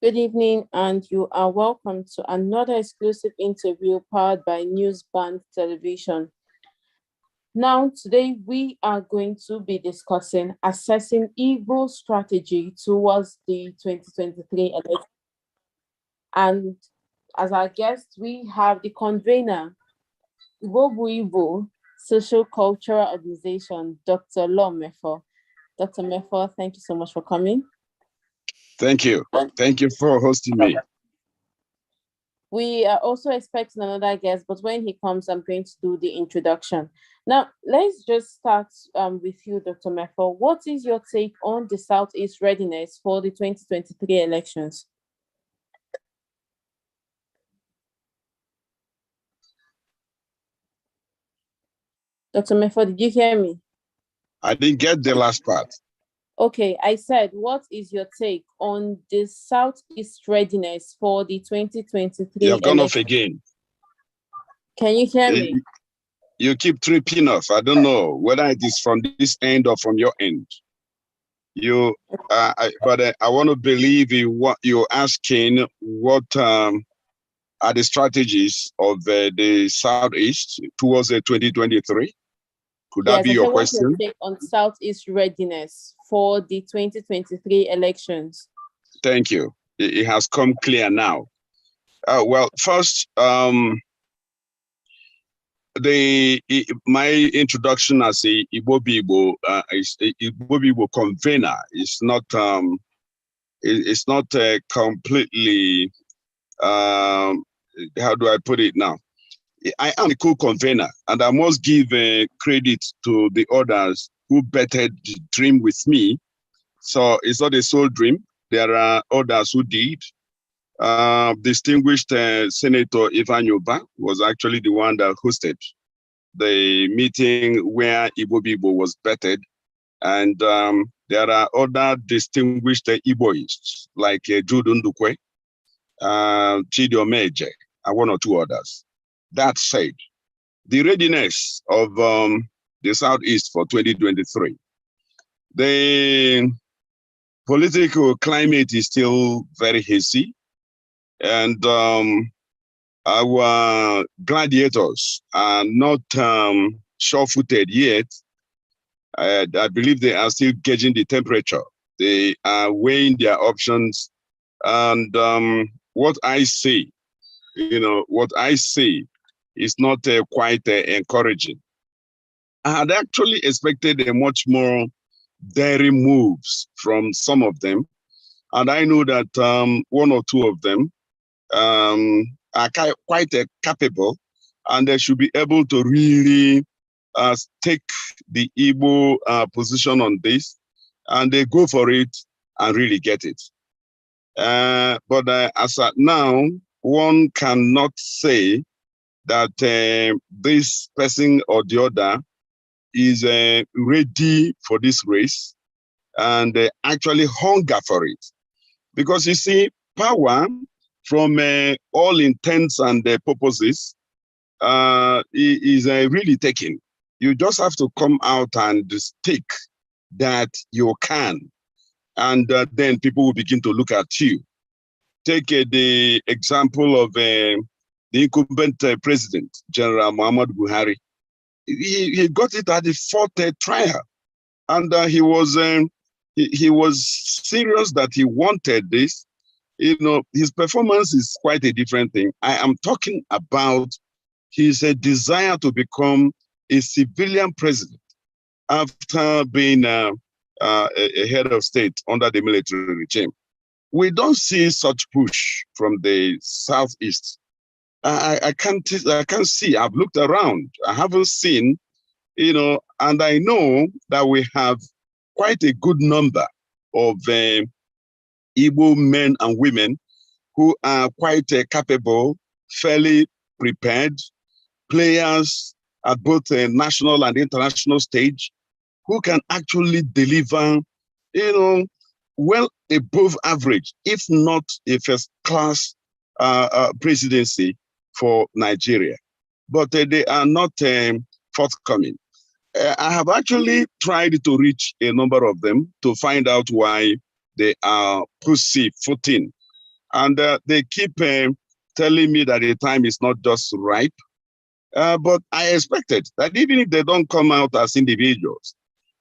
Good evening, and you are welcome to another exclusive interview powered by Newsband Television. Now, today we are going to be discussing assessing Igbo strategy towards the 2023 election. And as our guest, we have the convener, Igbo Social Cultural Organization, Dr. Lomefo. Dr. Mefo, thank you so much for coming. Thank you. Thank you for hosting me. We are also expecting another guest, but when he comes, I'm going to do the introduction. Now, let's just start with you, Dr. Mefo. What is your take on the Southeast readiness for the 2023 elections? Dr. Mefo, did you hear me? I didn't get the last part. Okay, I said, what is your take on the Southeast readiness for the 2023 You have gone off again. Can you hear me? You keep tripping off. I don't know whether it is from this end or from your end. I want to believe in what you're asking. What are the strategies of the Southeast towards 2023? Could that be your question? What's your take on Southeast readiness for the 2023 elections? Thank you. It has come clear now. Well, first, my introduction as a Igbo convener is not completely how do I put it now? I am a co-convener, and I must give credit to the others who betted the dream with me. So it's not a sole dream. There are others who did. Distinguished Senator Ivan Yoba was actually the one that hosted the meeting where Igbo was betted. And there are other distinguished Igboists like Jude Ndukwe, Chidi Omeje, and one or two others. That said, the readiness of the Southeast for 2023, the political climate is still very hazy, and our gladiators are not sure-footed yet. I believe they are still gauging the temperature. They are weighing their options, and what I see is not quite encouraging. I had actually expected a much more daring moves from some of them, and I know that one or two of them are quite capable, and they should be able to really take the Igbo position on this, and they go for it and really get it. But as at now, one cannot say that this person or the other is ready for this race and actually hunger for it. Because you see, power from all intents and purposes is really taken. You just have to come out and stick that you can, and then people will begin to look at you. Take the example of the incumbent president, General Muhammad Buhari. He got it at the fourth trial, and he was serious that he wanted this. His performance is quite a different thing. I am talking about his desire to become a civilian president after being a head of state under the military regime. We don't see such push from the Southeast. I can't see. I've looked around. I haven't seen, and I know that we have quite a good number of Igbo men and women who are quite capable, fairly prepared players at both a national and international stage who can actually deliver, well above average, if not a first-class presidency for Nigeria. But they are not forthcoming. I have actually tried to reach a number of them to find out why they are pussyfooting And they keep telling me that the time is not just ripe. But I expected that even if they don't come out as individuals,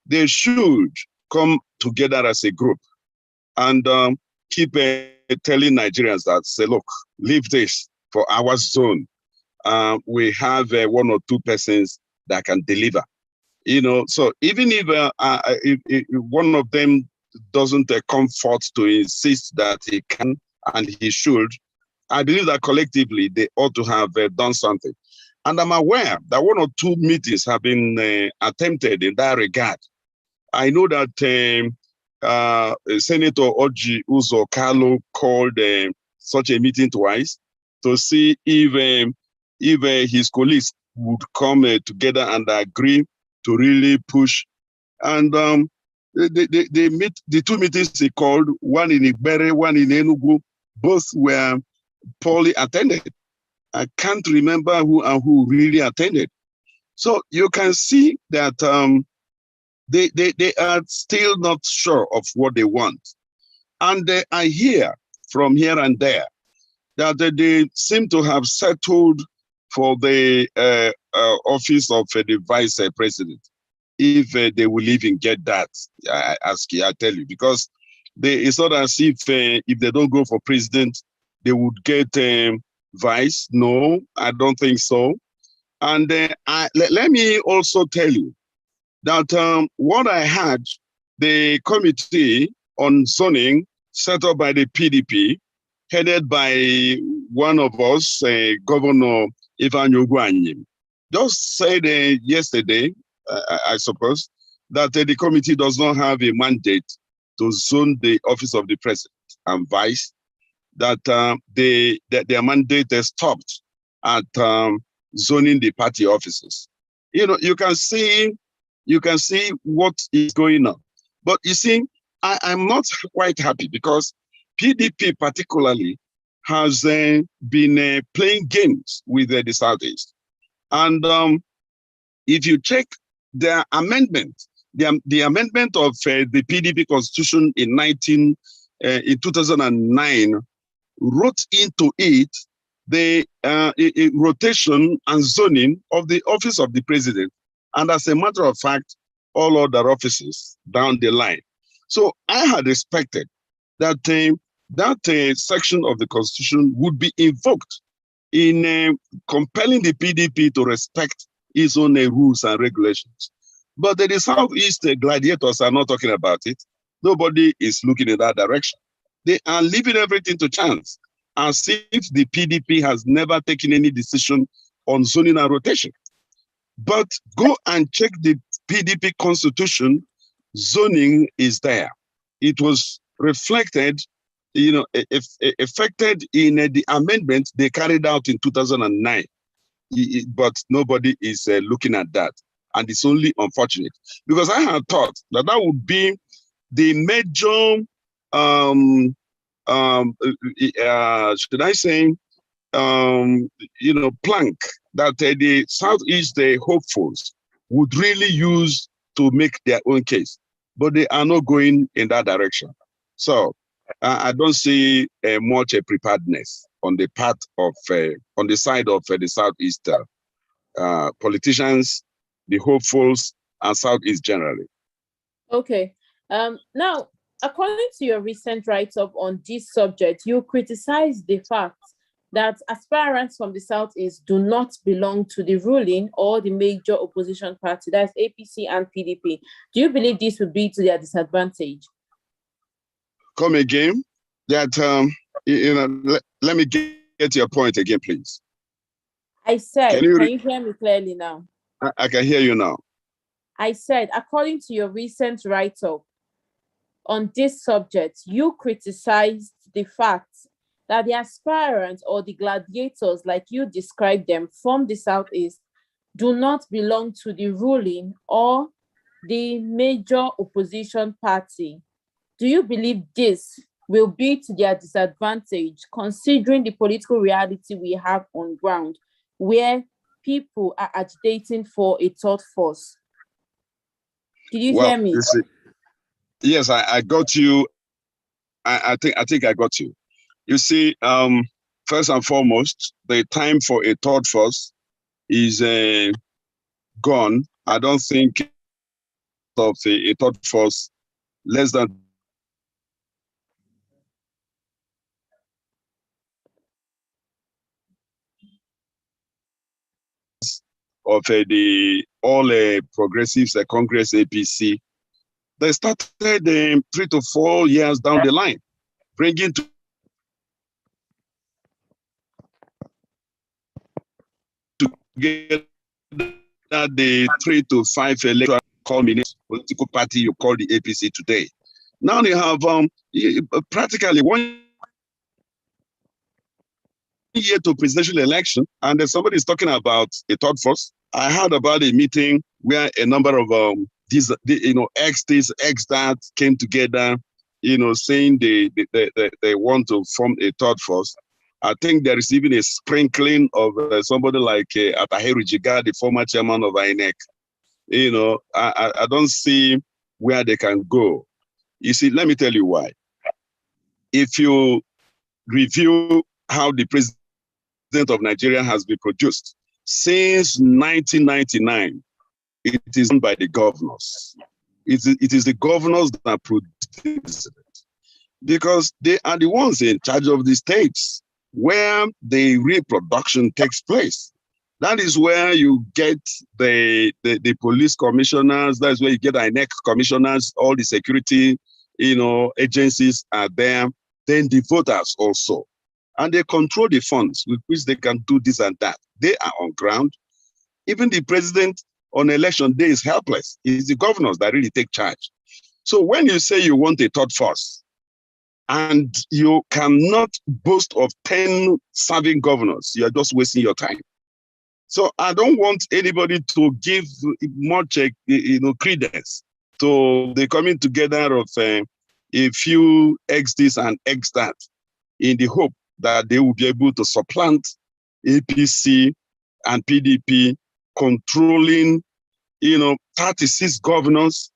they should come together as a group and keep telling Nigerians that, say, look, leave this for our zone. We have 1 or 2 persons that can deliver. So even if one of them doesn't come forth to insist that he can and he should, I believe that collectively they ought to have done something. And I'm aware that 1 or 2 meetings have been attempted in that regard. I know that Senator Oji Uzo Kalu called such a meeting twice to see if his colleagues would come together and agree to really push. And the 2 meetings he called, one in Igbere, one in Enugu, both were poorly attended. I can't remember who really attended. So you can see that they are still not sure of what they want. And I hear from here and there that they seem to have settled for the office of the vice president, if they will even get that. I tell you, because it's not as if they don't go for president, they would get vice. No, I don't think so. And let me also tell you that what I had, the committee on zoning set up by the PDP, headed by one of us, Governor Ivan Ugwanyim, just said yesterday, I suppose, that the committee does not have a mandate to zone the office of the president and vice, that their mandate is stopped at zoning the party offices. You can see what is going on. But you see, I'm not quite happy because PDP particularly has been playing games with the Southeast. And if you check their amendment, the amendment of the PDP constitution in 2009 wrote into it the rotation and zoning of the office of the president, and as a matter of fact, all other offices down the line. So I had expected that that section of the constitution would be invoked in compelling the PDP to respect its own rules and regulations. But the Southeast gladiators are not talking about it. Nobody is looking in that direction. They are leaving everything to chance, as if the PDP has never taken any decision on zoning and rotation. But go and check the PDP constitution, zoning is there. It was reflected, affected in the amendment they carried out in 2009. But nobody is looking at that. And it's only unfortunate, because I had thought that that would be the major, should I say, plank that the Southeast hopefuls would really use to make their own case. But they are not going in that direction. So I don't see much preparedness on the part of, on the side of the Southeast politicians, the hopefuls, and Southeast generally. Okay. Now, according to your recent write-up on this subject, you criticize the fact that aspirants from the Southeast do not belong to the ruling or the major opposition party, that's APC and PDP. Do you believe this would be to their disadvantage? Come again? That let me get your point again, please. I said, can you hear me clearly now? I can hear you now. I said, according to your recent write-up on this subject, you criticized the fact that the aspirants or the gladiators, like you described them, from the Southeast, do not belong to the ruling or the major opposition party. Do you believe this will be to their disadvantage, considering the political reality we have on ground, where people are agitating for a third force? Did you hear me? Yes, I got you. I think I got you. You see, first and foremost, the time for a third force is gone. I don't think of a third force less than of the all progressives, Congress, APC. They started 3 to 4 years down the line, bringing together the 3 to 5 electoral culminating political party you call the APC today. Now they have practically 1 year to presidential election, and somebody is talking about a third force. I heard about a meeting where a number of ex this, ex that came together, saying they want to form a third force. I think there is even a sprinkling of somebody like Atahiru Jiga, the former chairman of INEC. I don't see where they can go. You see, let me tell you why. If you review how the president of Nigeria has been produced since 1999, it is done by the governors. It is the governors that produce the president, because they are the ones in charge of the states where the reproduction takes place. That is where you get the police commissioners. That's where you get INEC commissioners. All the security, agencies are there. Then the voters also, and they control the funds with which they can do this and that. They are on ground. Even the president on election day is helpless. It's the governors that really take charge. So when you say you want a third force, and you cannot boast of 10 serving governors, you're just wasting your time. So I don't want anybody to give much, credence to the coming together of a few X this and X that, in the hope that they will be able to supplant APC and PDP, controlling, 36 governors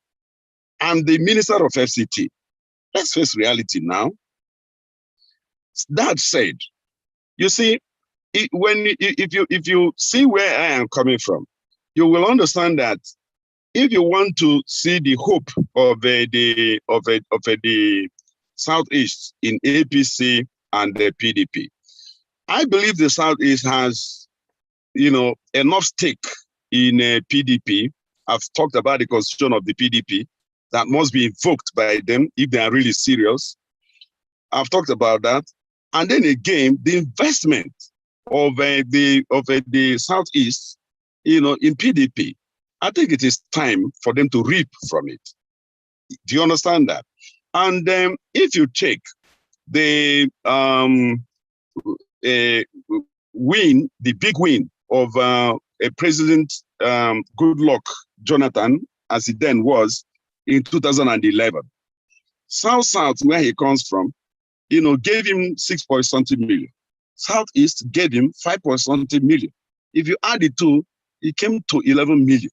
and the minister of FCT. Let's face reality now. That said, you see, if you see where I am coming from, you will understand that if you want to see the hope of the Southeast in APC and the PDP, I believe the Southeast has, enough stake in PDP. I've talked about the constitution of the PDP that must be invoked by them if they are really serious. I've talked about that. And then again, the investment of the Southeast, in PDP, I think it is time for them to reap from it. Do you understand that? And if you check the win, the big win of President Goodluck Jonathan, as he then was, in 2011. South, where he comes from, gave him 6.something million. Southeast gave him 5.something million. If you add the two, it came to 11 million.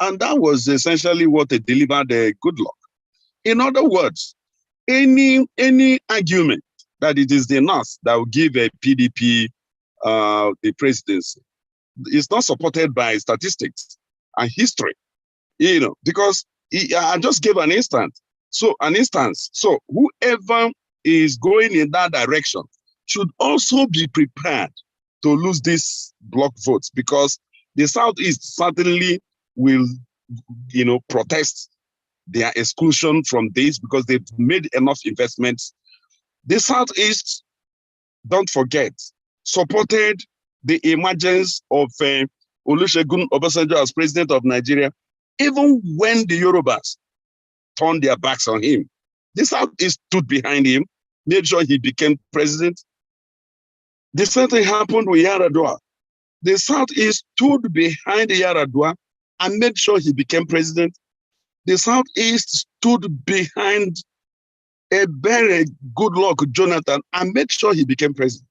And that was essentially what they delivered Goodluck. In other words, any argument that it is the North that will give a PDP the presidency is not supported by statistics and history, because I just gave an instance. So whoever is going in that direction should also be prepared to lose these block votes, because the Southeast certainly will, protest their exclusion from this, because they've made enough investments. The Southeast, don't forget, supported the emergence of Olusegun Obasanjo as president of Nigeria, even when the Yorubas turned their backs on him. The Southeast stood behind him, made sure he became president. The same thing happened with Yaradua. The Southeast stood behind Yaradua and made sure he became president. The Southeast stood behind a very Goodluck Jonathan and made sure he became president.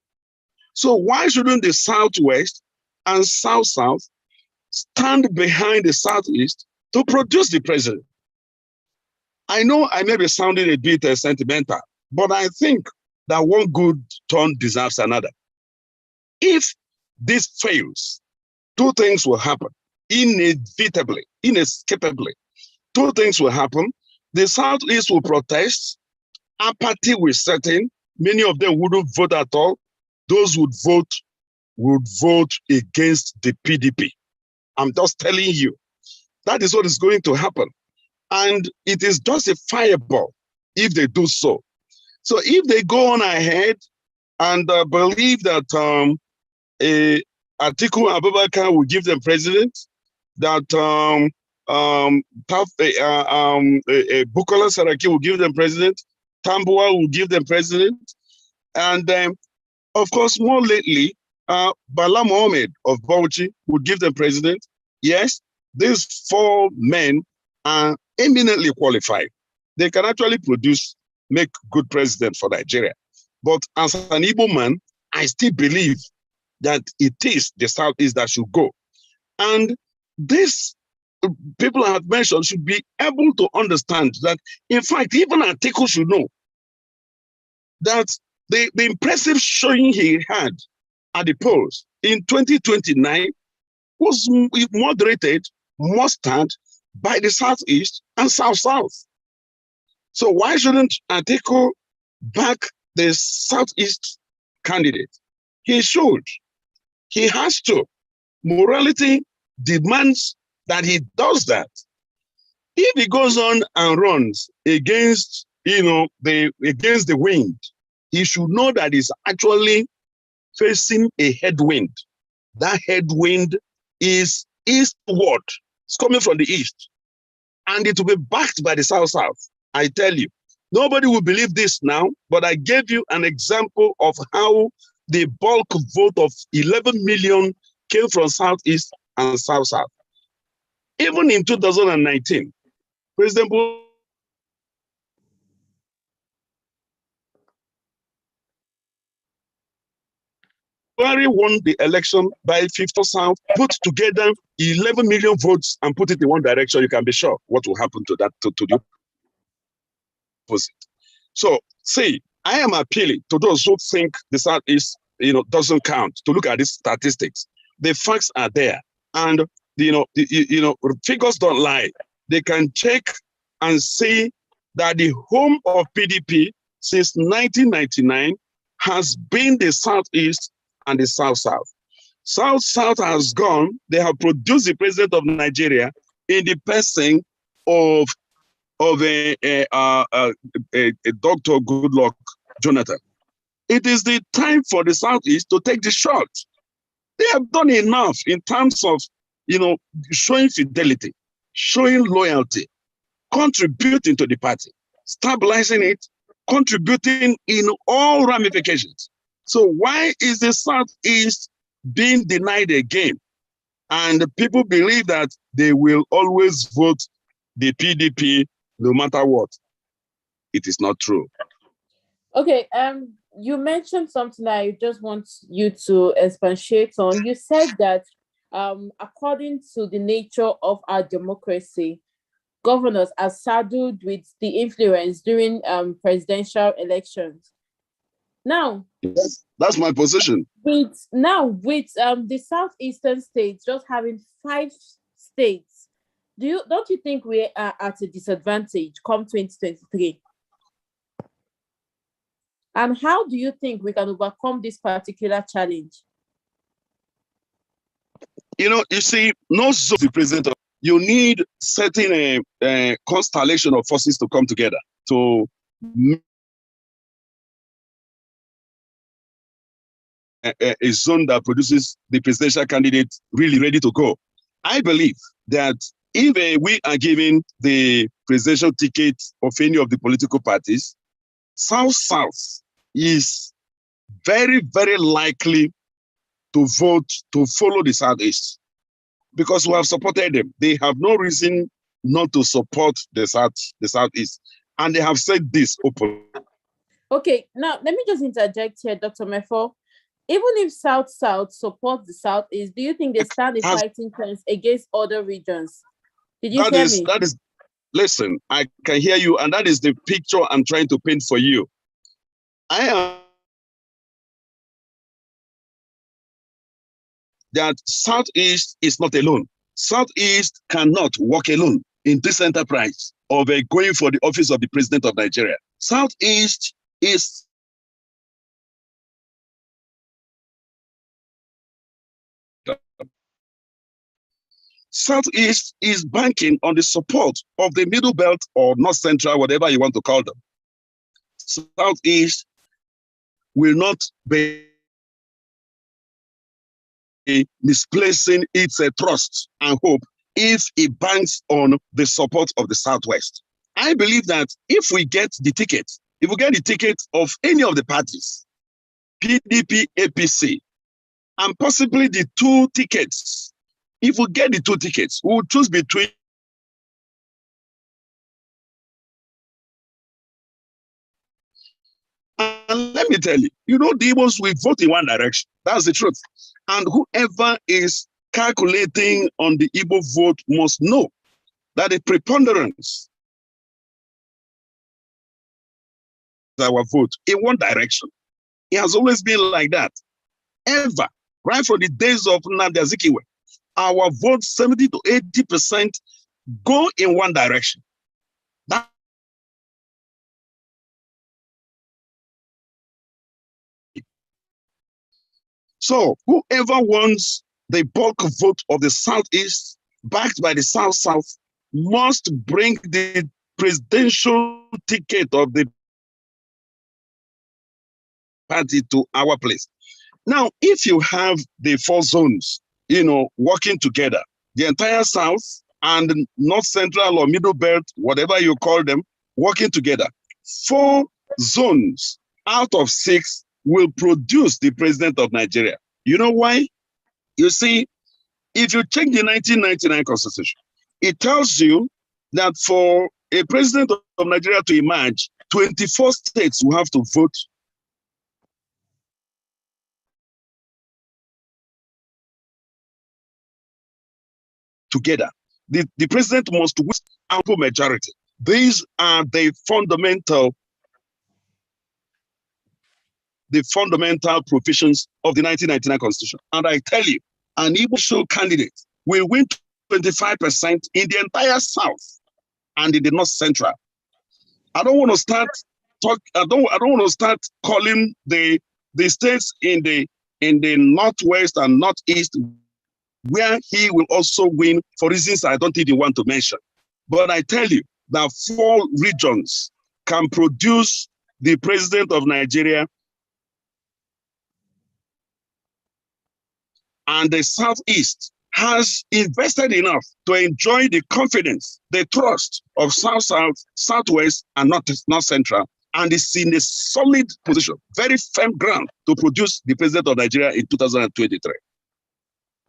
So why shouldn't the Southwest and South stand behind the Southeast to produce the president? I know I may be sounding a bit sentimental, but I think that one good turn deserves another. If this fails, two things will happen inevitably, inescapably. Two things will happen. The Southeast will protest, apathy will set in, many of them wouldn't vote at all. Those would vote against the PDP. I'm just telling you, that is what is going to happen. And it is justifiable if they do so. So if they go on ahead and believe that Atiku Abubakar will give them president, that Bukola Saraki will give them president, Tambuwa will give them president, and of course, more lately, Bala Mohammed of Bauchi would give them president. Yes, these four men are eminently qualified. They can actually make good president for Nigeria. But as an Igbo man, I still believe that it is the Southeast that should go. And these people I have mentioned should be able to understand that, in fact, even Atiku should know that the impressive showing he had at the polls in 2029 was moderated, mustered by the Southeast and South-South. So why shouldn't Atiku back the Southeast candidate? He should. He has to. Morality demands that he does that. If he goes on and runs against, against the wind, he should know that he's actually facing a headwind. That headwind is eastward. It's coming from the east. And it will be backed by the South-South. I tell you, nobody will believe this now, but I gave you an example of how the bulk vote of 11 million came from Southeast and South-South. Even in 2019, President Buhari won the election by 50%, put together 11 million votes and put it in one direction. You can be sure what will happen to that, to the opposite. So, see, I am appealing to those who think the Southeast, doesn't count, to look at these statistics. The facts are there, and figures don't lie. They can check and see that the home of PDP since 1999 has been the Southeast and the South-South. South-South has gone. They have produced the president of Nigeria in the person of a Dr. Goodluck Jonathan. It is the time for the Southeast to take the shot. They have done enough in terms of, showing fidelity, showing loyalty, contributing to the party, stabilizing it, contributing in all ramifications. So why is the Southeast being denied again? And people believe that they will always vote the PDP no matter what. It is not true. Okay, you mentioned something that I just want you to expatiate on. You said that according to the nature of our democracy, governors are saddled with the influence during presidential elections. Now, yes, that's my position. With the southeastern states just having 5 states, don't you think we are at a disadvantage come 2023? And how do you think we can overcome this particular challenge? You see, no zone the president. You need certain constellation of forces to come together to a zone that produces the presidential candidate really ready to go. I believe that if we are giving the presidential ticket of any of the political parties, South-South is very, very likely to vote to follow the Southeast because we have supported them. They have no reason not to support the Southeast, and they have said this openly. Okay, now let me just interject here, Dr. Mefo. Even if South-South supports the Southeast, do you think they stand a fighting chance against other regions? Did you hear me? Listen, I can hear you, and that is the picture I'm trying to paint for you. I am that Southeast is not alone. Southeast cannot work alone in this enterprise of going for the office of the president of Nigeria. Southeast is Southeast is banking on the support of the Middle Belt or North Central, whatever you want to call them. Southeast will not be misplacing its trust and hope if it banks on the support of the Southwest. I believe that if we get the ticket of any of the parties, PDP, APC, and possibly the two tickets, if we get the two tickets, we will choose between and let me tell you, the Igbos will vote in one direction. That's the truth. And whoever is calculating on the Igbo vote must know that the preponderance of our vote in one direction. It has always been like that. Ever. Right from the days of Nnamdi Azikiwe, our vote 70 to 80% go in one direction. So whoever wants the bulk vote of the Southeast, backed by the South-South, must bring the presidential ticket of the party to our place. Now, if you have the four zones, working together, the entire South and North Central or Middle Belt, whatever you call them, working together, 4 zones out of 6 will produce the president of Nigeria. You know why? You see, if you check the 1999 Constitution, it tells you that for a president of Nigeria to emerge, 24 states will have to vote together. The president must win ample majority. These are the fundamental provisions of the 1999 Constitution. And I tell you, an Igbo candidate will win 25% in the entire South and in the North Central. I don't want to start calling the states in the Northwest and Northeast where he will also win for reasons I don't even want to mention. But I tell you that 4 regions can produce the president of Nigeria, and the Southeast has invested enough to enjoy the confidence, the trust of South-South, Southwest, and North Central, and is in a solid position, very firm ground to produce the president of Nigeria in 2023.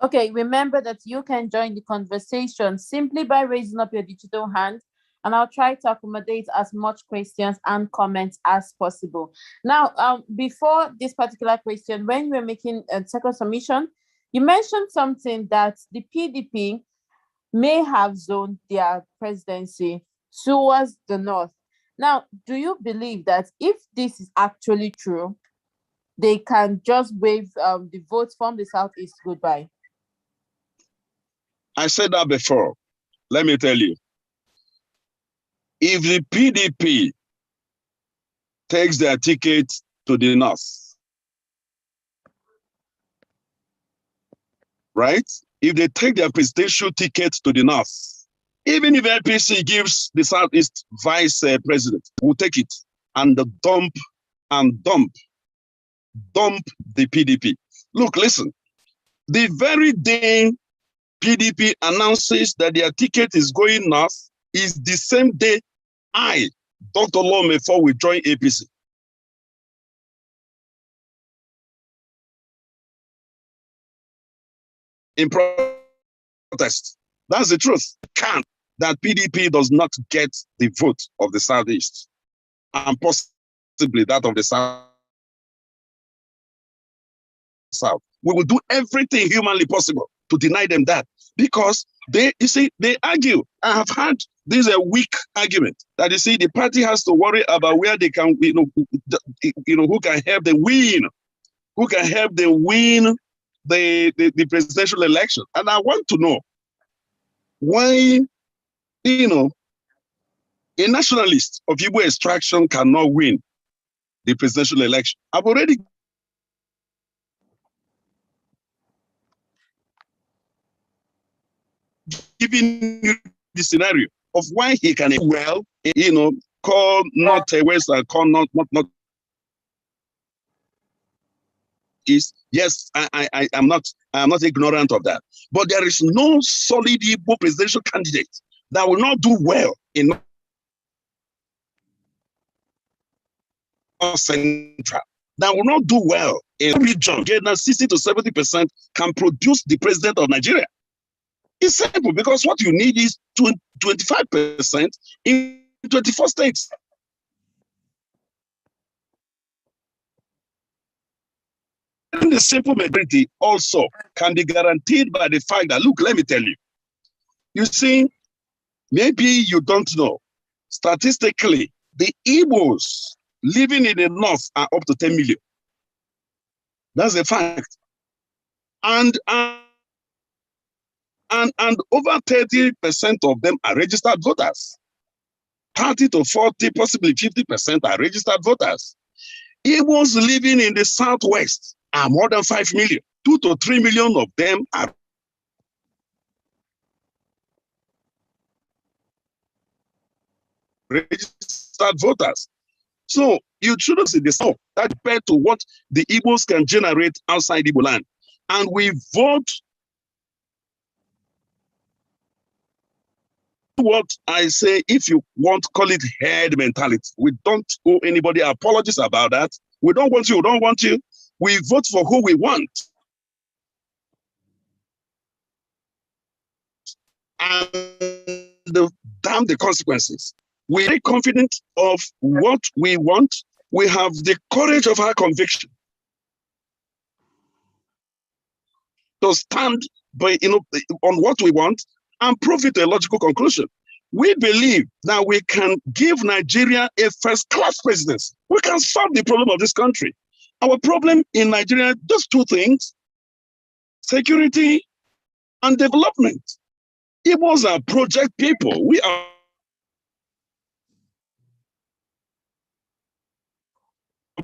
Okay, remember that you can join the conversation simply by raising up your digital hand, and I'll try to accommodate as much questions and comments as possible. Now, before this particular question, when you were making a second submission, you mentioned something that the PDP may have zoned their presidency towards the north. Now, do you believe that if this is actually true, they can just wave the votes from the Southeast goodbye? I said that before. Let me tell you. If the PDP takes their ticket to the north, right? If they take their presidential ticket to the north, even if APC gives the Southeast vice president, we'll take it and dump the PDP. Look, listen, the very day PDP announces that their ticket is going north is the same day I, Dr. Lomefo, will join APC. In protest. That's the truth. That PDP does not get the vote of the Southeast and possibly that of the South. We will do everything humanly possible to deny them that. because they, you see, they argue. I have had this a weak argument that, you see, the party has to worry about where they can, who can help them win, who can help them win the presidential election. And I want to know why, a nationalist of Igbo extraction cannot win the presidential election. I've already given you the scenario of why he can well, call not west, call not east. Yes, I am not ignorant of that. But there is no solid Igbo presidential candidate that will not do well in Central, that will not do well in region. 60 to 70% can produce the president of Nigeria. It's simple, because what you need is 25% in 24 states. And the simple majority also can be guaranteed by the fact that, look, let me tell you. You see, maybe you don't know, statistically, the Igbos living in the north are up to 10 million. That's a fact. And over 30% of them are registered voters. 30 to 40, possibly 50% are registered voters. Igbos living in the southwest are more than 5 million. 2 to 3 million of them are registered voters. So you shouldn't see the south that compared to what the Igbos can generate outside Igbo land. And we vote what I say, if you want, call it herd mentality. We don't owe anybody apologies about that. We don't want you, we don't want you. We vote for who we want. And damn the consequences. We're very confident of what we want. We have the courage of our conviction to stand by, on what we want and prove it a logical conclusion. We believe that we can give Nigeria a first-class presidency. We can solve the problem of this country. Our problem in Nigeria, just two things: security and development. Igbos are project people. We are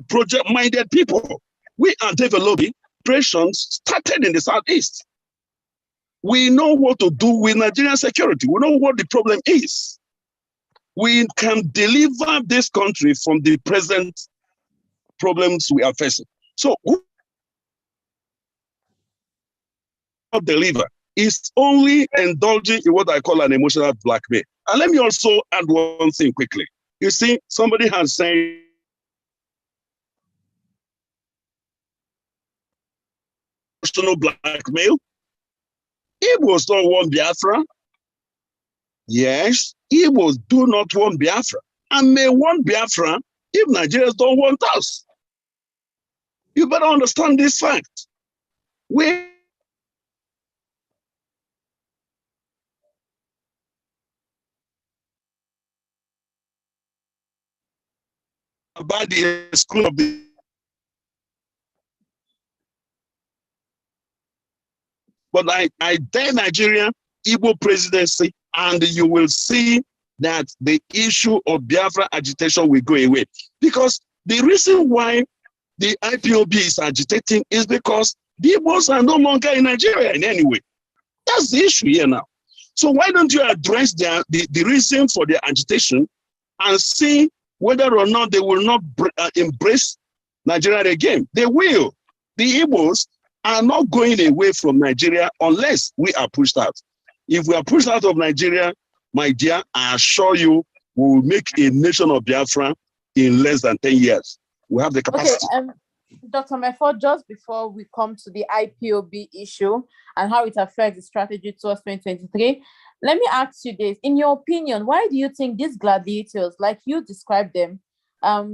project-minded people. We are developing operations started in the Southeast. We know what to do with Nigerian security. We know what the problem is. We can deliver this country from the present problems we are facing. So who deliver is only indulging in what I call an emotional blackmail. And let me also add one thing quickly. You see, somebody has said emotional blackmail. Igbos don't want Biafra. Yes, Igbos do not want Biafra, and may want Biafra if Nigerians don't want us. You better understand this fact. We about the school of the but I dare Nigeria Igbo presidency, and you will see that the issue of Biafra agitation will go away. Because the reason why the IPOB is agitating is because the Igbos are no longer in Nigeria in any way. That's the issue here now. So why don't you address the reason for their agitation and see whether or not they will not embrace Nigeria again? They will. The Igbos are not going away from Nigeria unless we are pushed out. If we are pushed out of Nigeria, my dear, I assure you, we will make a nation of Biafra in less than 10 years. We have the capacity. Okay, Dr. Mefo, just before we come to the IPOB issue and how it affects the strategy towards 2023, let me ask you this. In your opinion, why do you think these gladiators, like you described them, are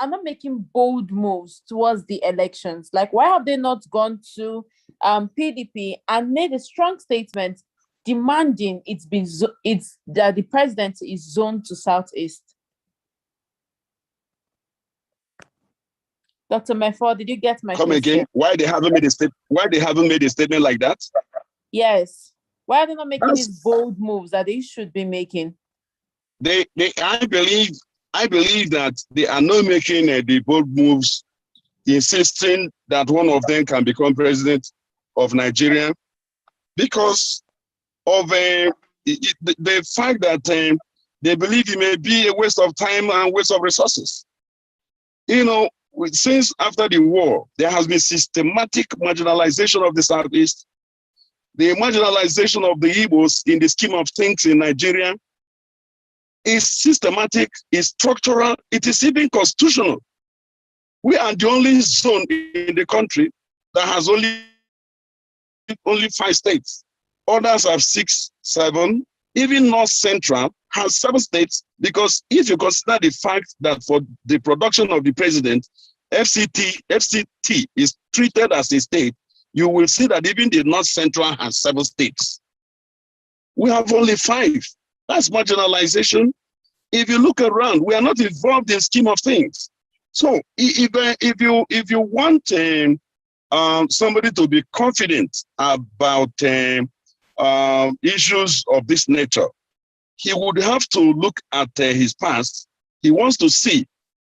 not making bold moves towards the elections? Like, why have they not gone to PDP and made a strong statement demanding that the presidency is zoned to Southeast. Dr. Mefo, did you get my Come question? again? Why they haven't made a statement like that? Yes. Why are they not making these bold moves that they should be making? I believe that they are not making the bold moves, insisting that one of them can become president of Nigeria because of the fact that they believe it may be a waste of time and waste of resources. You know, since after the war, there has been systematic marginalization of the Southeast, the marginalization of the Igbos in the scheme of things in Nigeria is systematic, is structural, it is even constitutional. We are the only zone in the country that has only 5 states. Others have 6, 7. Even North Central has 7 states, because if you consider the fact that for the production of the president, FCT is treated as a state, you will see that even the North Central has 7 states. We have only 5. That's marginalization. If you look around, we are not involved in scheme of things. So if you want somebody to be confident about issues of this nature, he would have to look at his past. He wants to see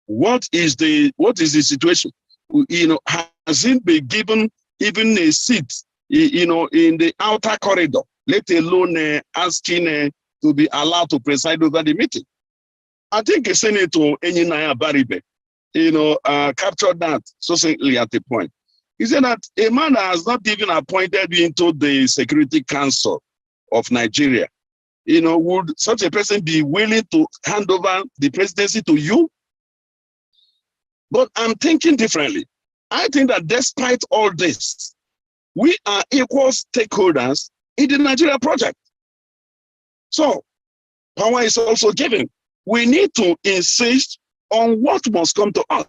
what is the situation. You know, has he been given even a seat, you know, in the outer corridor, let alone asking to be allowed to preside over the meeting? I think Senator Enyinaya Baribe, you know, captured that succinctly at the point. He said that a man that has not even appointed into the Security Council of Nigeria, you know, would such a person be willing to hand over the presidency to you? But I'm thinking differently. I think that despite all this, we are equal stakeholders in the Nigeria project. So power is also given. We need to insist on what must come to us.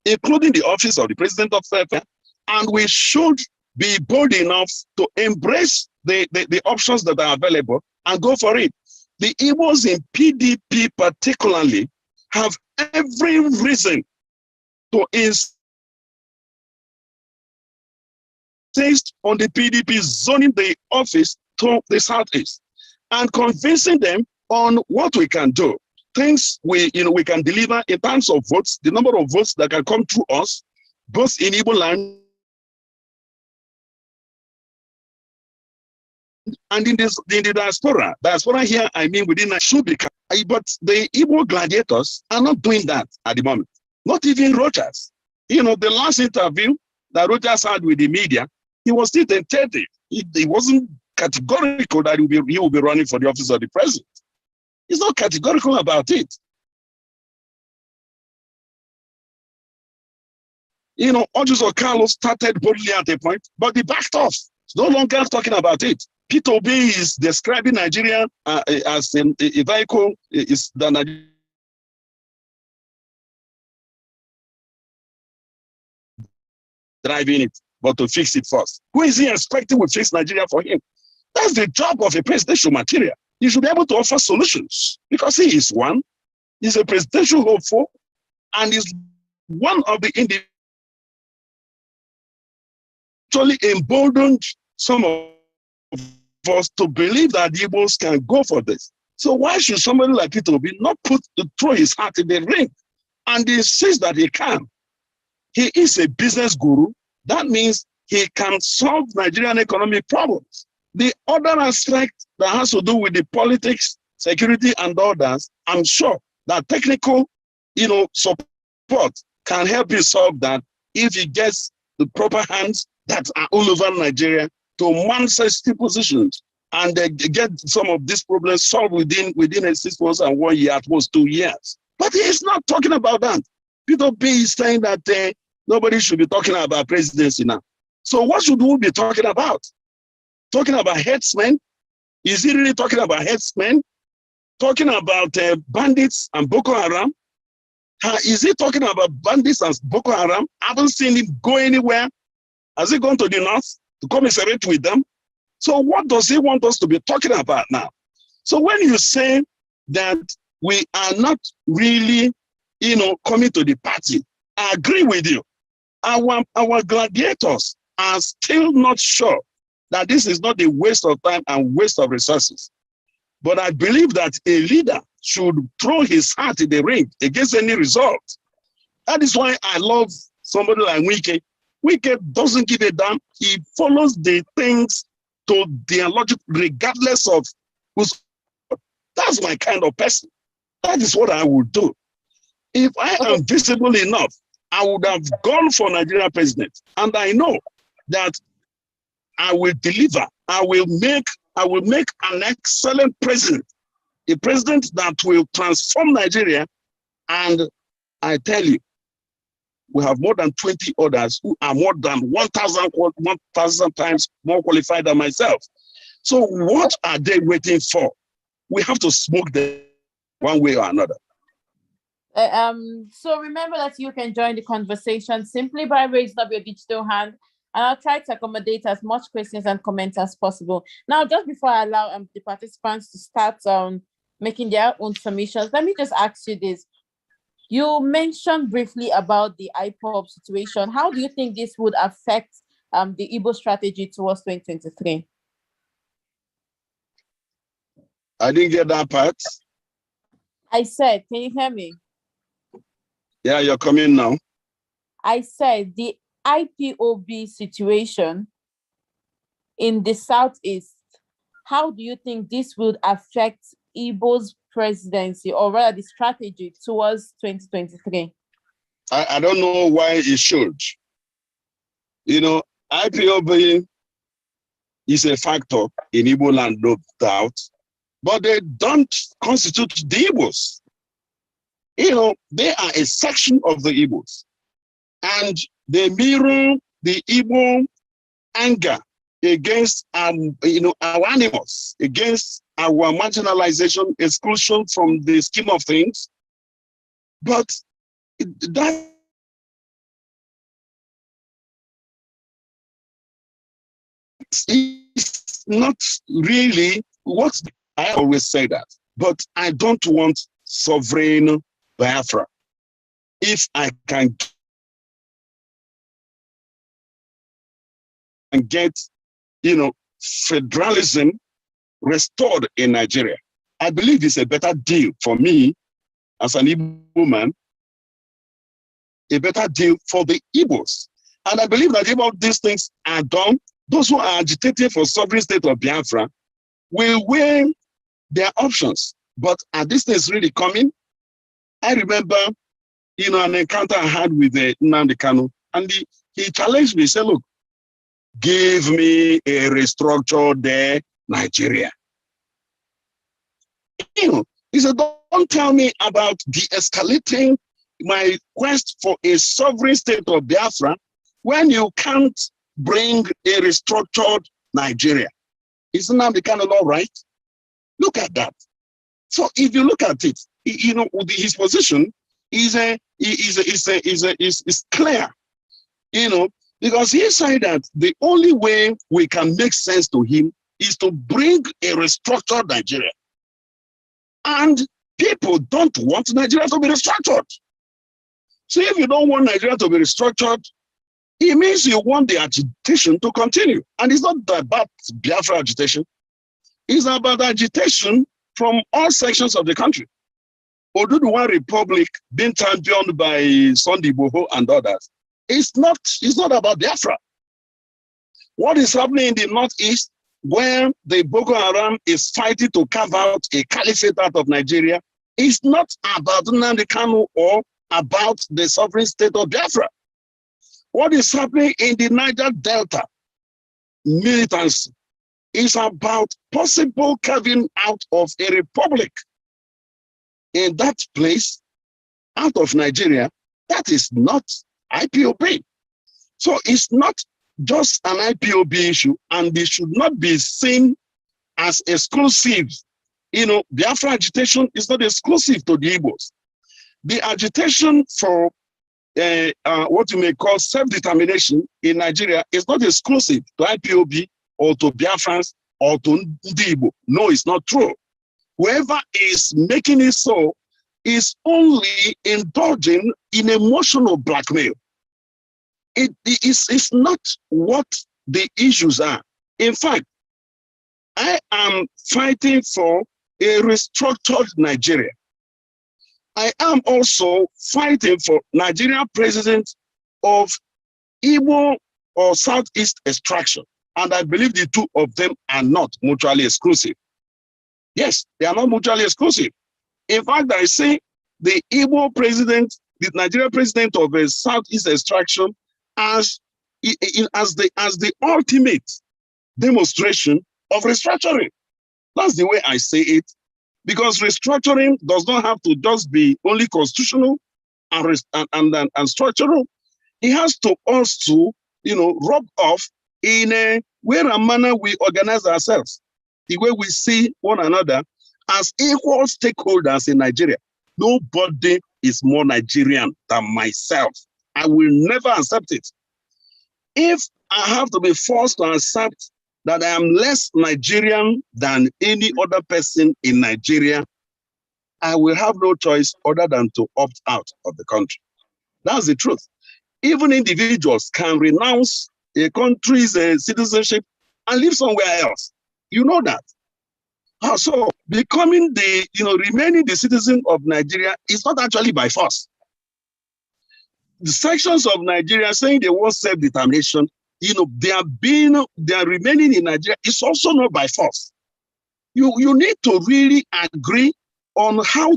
Including the office of the president of FEFA, and we should be bold enough to embrace the options that are available and go for it. The Igbos in PDP particularly have every reason to insist on the PDP zoning the office to the Southeast and convincing them on what we can do. Things we can deliver in terms of votes, the number of votes that can come through us, both in Igbo land and in the diaspora. Diaspora here, I mean within should be, but the Igbo gladiators are not doing that at the moment. Not even Rogers. You know, the last interview that Rogers had with the media, he was still tentative. He wasn't categorical that he will be running for the office of the president. He's not categorical about it. You know, Ojuso Carlos started boldly at a point, but he backed off. He's no longer talking about it. Peter Obi is describing Nigeria as a vehicle, is the Nigeria driving it, but to fix it first. Who is he expecting will fix Nigeria for him? That's the job of a presidential material. You should be able to offer solutions because he is one. He's a presidential hopeful and is one of the individuals actually emboldened some of us to believe that the Igbos can go for this. So why should somebody like Peter Obi not throw his heart in the ring and insist that he can? He is a business guru. That means he can solve Nigerian economic problems. The other aspect that has to do with the politics, security, and others, I'm sure that technical, support can help you solve that if he gets the proper hands that are all over Nigeria to man sensitive positions and get some of these problems solved within a 6 months and 1 year, at most 2 years. But he's not talking about that. Peter B is saying that nobody should be talking about presidency now. So what should we be talking about? Talking about headsmen? Is he really talking about headsmen? Talking about bandits and Boko Haram? Is he talking about bandits and Boko Haram? I haven't seen him go anywhere. Has he gone to the north to commiserate with them? So what does he want us to be talking about now? So when you say that we are not really, coming to the party, I agree with you. Our gladiators are still not sure that this is not a waste of time and waste of resources. But I believe that a leader should throw his heart in the ring against any result. That is why I love somebody like Wike. Wike doesn't give a damn. He follows the things to their logic, regardless of who's. That's my kind of person. That is what I would do. If I am visible enough, I would have gone for Nigerian president. And I know that I will deliver. I will make an excellent president, a president that will transform Nigeria. And I tell you, we have more than 20 others who are more than 1,000 times more qualified than myself. So what are they waiting for? We have to smoke them one way or another. So remember that you can join the conversation simply by raising up your digital hand, and I'll try to accommodate as much questions and comments as possible. Now, just before I allow the participants to start making their own submissions, let me just ask you this. You mentioned briefly about the IPOB situation. How do you think this would affect the Igbo strategy towards 2023? I didn't get that part. I said, can you hear me? Yeah, you're coming now. I said the IPOB situation in the Southeast, how do you think this would affect Igbo's presidency, or rather the strategy towards 2023? I don't know why it should. IPOB is a factor in Igbo land, no doubt, but they don't constitute the Igbos. They are a section of the Igbos, and they mirror the Igbo anger against our animals, against our marginalization, exclusion from the scheme of things. But that is not really what I always say that. But I don't want sovereign Biafra. If I can get, federalism restored in Nigeria, I believe it's a better deal for me as an Igbo man, a better deal for the Igbos. And I believe that if all these things are done, those who are agitating for sovereign state of Biafra will weigh their options. But are these things really coming? I remember, an encounter I had with Nnamdi Kanu, and he challenged me, he said, look, give me a restructured Nigeria. He said, don't tell me about de-escalating my quest for a sovereign state of Biafra when you can't bring a restructured Nigeria. Isn't that the kind of law, right? Look at that. So if you look at it, his position is clear, because he said that the only way we can make sense to him is to bring a restructured Nigeria. And people don't want Nigeria to be restructured. So if you don't want Nigeria to be restructured, it means you want the agitation to continue. And it's not about Biafra agitation. It's about agitation from all sections of the country. Oduduwa Republic being championed by Sunday Boho and others. It's not about Biafra. What is happening in the Northeast, where the Boko Haram is fighting to carve out a caliphate out of Nigeria, is not about Nnamdi Kanu or about the sovereign state of Biafra. What is happening in the Niger Delta militancy is about possible carving out of a republic in that place, out of Nigeria. That is not IPOB. So it's not just an IPOB issue, and it should not be seen as exclusive. Biafra agitation is not exclusive to the Igbos. the agitation for what you may call self-determination in Nigeria is not exclusive to IPOB or to Biafrans or to Ndigbo. No, it's not true. Whoever is making it so is only indulging in emotional blackmail. It's not what the issues are. In fact, I am fighting for a restructured Nigeria. I am also fighting for Nigerian president of Igbo or Southeast extraction. And I believe the two of them are not mutually exclusive. Yes, they are not mutually exclusive. In fact, I say the Igbo president, the Nigerian president of a Southeast extraction as the ultimate demonstration of restructuring. That's the way I say it. Because restructuring does not have to just be only constitutional and structural. It has to also, rub off in a way and manner we organize ourselves, the way we see one another as equal stakeholders in Nigeria. Nobody is more Nigerian than myself. I will never accept it. If I have to be forced to accept that I am less Nigerian than any other person in Nigeria, I will have no choice other than to opt out of the country. That's the truth. Even individuals can renounce a country's citizenship and live somewhere else. You know that. So becoming remaining the citizen of Nigeria is not actually by force. The sections of Nigeria saying they want self-determination, they are remaining in Nigeria. It's also not by force. You need to really agree on how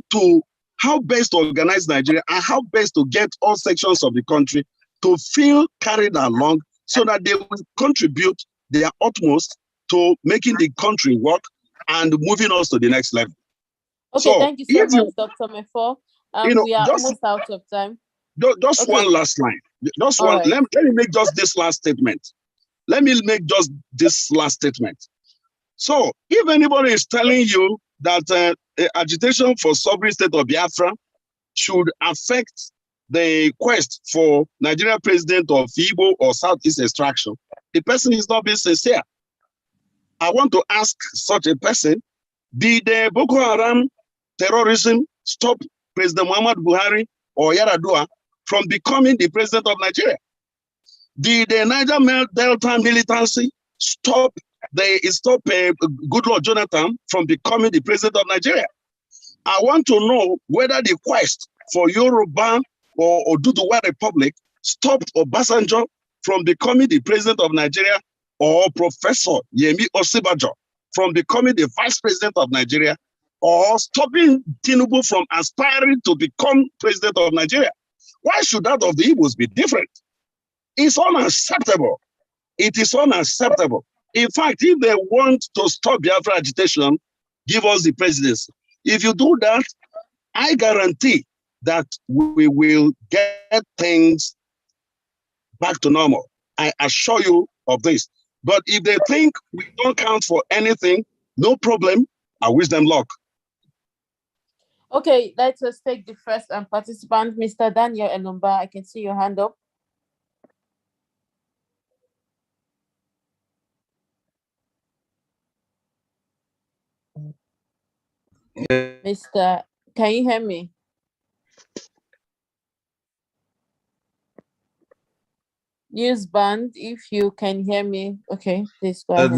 best to organize Nigeria and how best to get all sections of the country to feel carried along so that they will contribute their utmost to making the country work and moving us to the next level. Okay, so, thank you so much, Dr. Mefo. We are almost out of time. Just okay. One last line. Just all one. Right. Let me make just this last statement. So, if anybody is telling you that agitation for sovereign state of Biafra should affect the quest for Nigerian president of Igbo or Southeast extraction, the person is not being sincere. I want to ask such a person, did the Boko Haram terrorism stop President Muhammad Buhari or Yar'Adua from becoming the president of Nigeria? Did the Niger Delta militancy stop Goodluck Jonathan from becoming the president of Nigeria? I want to know whether the quest for Yoruba or Oduduwa Republic stopped Obasanjo from becoming the president of Nigeria, or Professor Yemi Osibajo from becoming the vice president of Nigeria, or stopping Tinubu from aspiring to become president of Nigeria. Why should that of the Igbos be different? It's unacceptable. It is unacceptable. In fact, if they want to stop Biafra agitation, give us the presidency. If you do that, I guarantee that we will get things back to normal. I assure you of this. But if they think we don't count for anything, no problem. I wish them luck. Okay, let us take the first participant, Mr. Daniel Enumba. I can see your hand up. Mr. Can you hear me? News band, if you can hear me. Okay, please go ahead.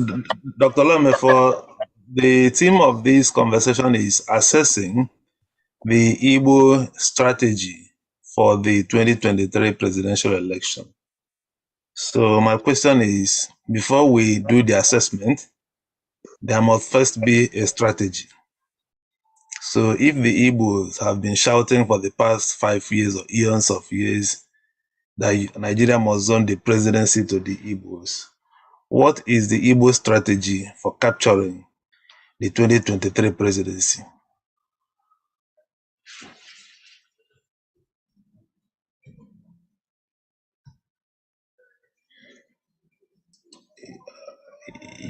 Dr. Lame, for the theme of this conversation is assessing the Igbo strategy for the 2023 presidential election. So my question is, before we do the assessment, there must first be a strategy. So if the Igbos have been shouting for the past 5 years or eons of years that Nigeria must zone the presidency to the Igbos, what is the Igbo strategy for capturing the 2023 presidency?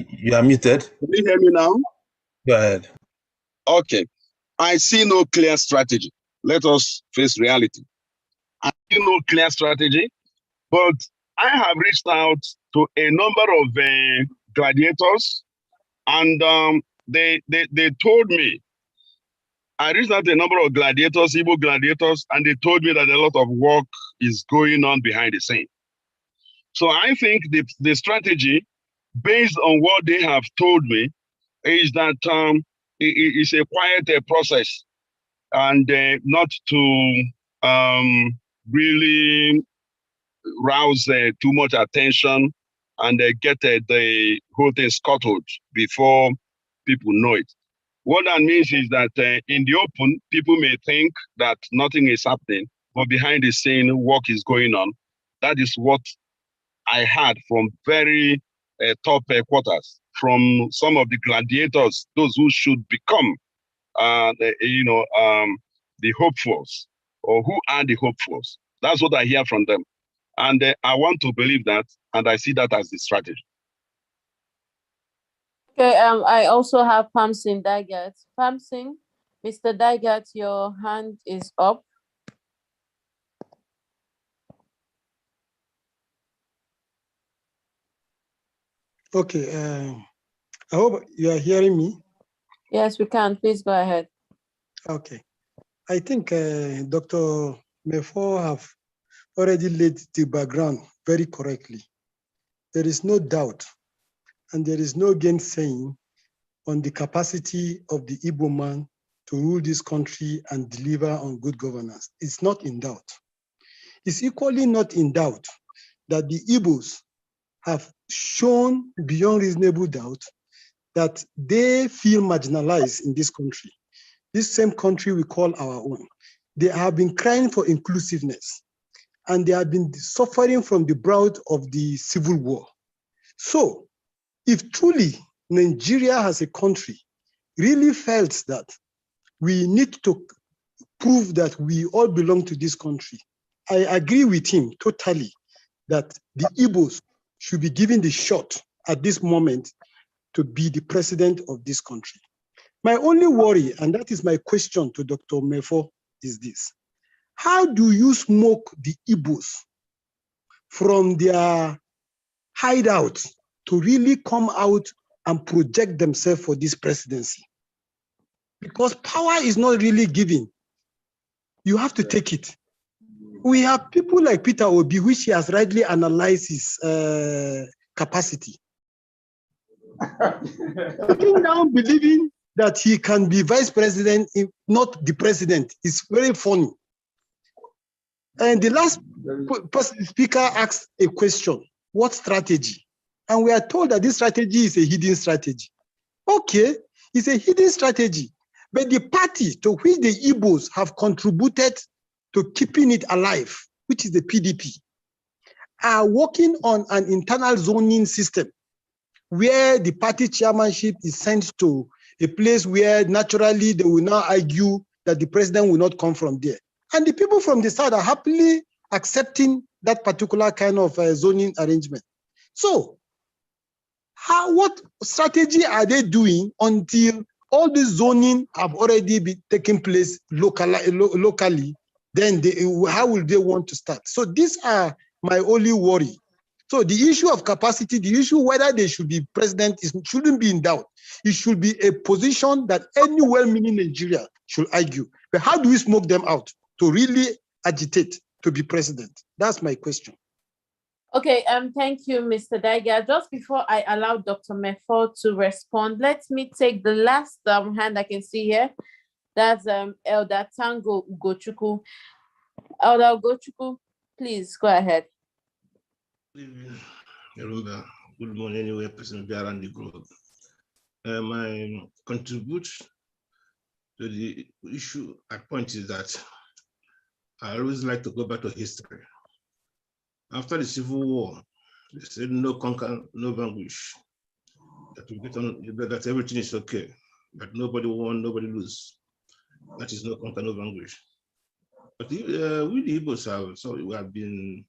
You are muted. Can you hear me now? Go ahead. Okay. I see no clear strategy. let us face reality. I see no clear strategy, but I have reached out to a number of gladiators, and they told me, I reached out to a number of gladiators, Igbo gladiators, and they told me that a lot of work is going on behind the scene. So I think the strategy, based on what they have told me, is that it's a quiet process, and not to really rouse too much attention and get the whole thing scuttled before people know it. What that means is that in the open, people may think that nothing is happening, but behind the scene, work is going on. That is what I heard from very top quarters, from some of the gladiators, those who should become, the hopefuls, or who are the hopefuls. That's what I hear from them. And I want to believe that, and I see that as the strategy. Okay, I also have Pamsing Dagat. Pamsing, Mr. Dagat, your hand is up. Okay, I hope you are hearing me. Yes, we can. Please go ahead. Okay. I think Dr. Mefo have already laid the background very correctly. There is no doubt, and there is no gainsaying on the capacity of the Igbo man to rule this country and deliver on good governance. It's not in doubt. It's equally not in doubt that the Igbos have shown beyond reasonable doubt that they feel marginalized in this country, this same country we call our own. They have been crying for inclusiveness, and they have been suffering from the brunt of the civil war. So if truly Nigeria as a country really felt that we need to prove that we all belong to this country, I agree with him totally that the Igbos should be given the shot at this moment to be the president of this country. My only worry, and that is my question to Dr. Mefo, is this. How do you smoke the Igbos from their hideout to really come out and project themselves for this presidency? Because power is not really given. You have to take it. We have people like Peter Obi, which he has rightly analyzed his capacity. Sitting down believing that he can be vice president, if not the president, is very funny. And the last speaker asked a question, what strategy? And we are told that this strategy is a hidden strategy. Okay, it's a hidden strategy, but the party to which the Igbos have contributed to keeping it alive, which is the PDP, are working on an internal zoning system where the party chairmanship is sent to a place where naturally they will now argue that the president will not come from there. And the people from the south are happily accepting that particular kind of zoning arrangement. So what strategy are they doing until all the zoning have already been taking place locally? Then how will they want to start? So these are my only worry. So the issue of capacity, the issue whether they should be president shouldn't be in doubt. It should be a position that any well-meaning Nigeria should argue. But how do we smoke them out to really agitate to be president? That's my question. Okay, thank you, Mr. Daiga. Just before I allow Dr. Mefo to respond, let me take the last hand I can see here. That's Elder Tango Ugochukwu. Elder Ugochukwu, please go ahead. Good morning, anyway, President Biara and the group. My contribution to the issue at point is that I always like to go back to history. After the Civil War, they said no conquer, no vanquish. That we get on, that everything is okay, but nobody won, nobody lose. That is no conquer, no vanquish. But we the Igbos have, so we have been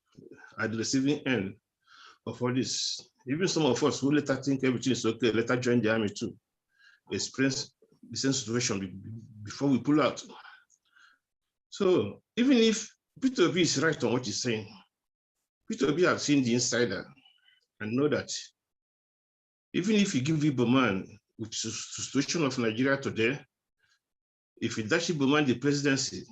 at the receiving end of all this. Even some of us who later think everything is okay, later join the army too, experience the same situation before we pull out. So even if Peter B is right on what he's saying, Peter B have seen the insider and know that even if you give Igbo man, which is the situation of Nigeria today, if you dash Igbo man the presidency,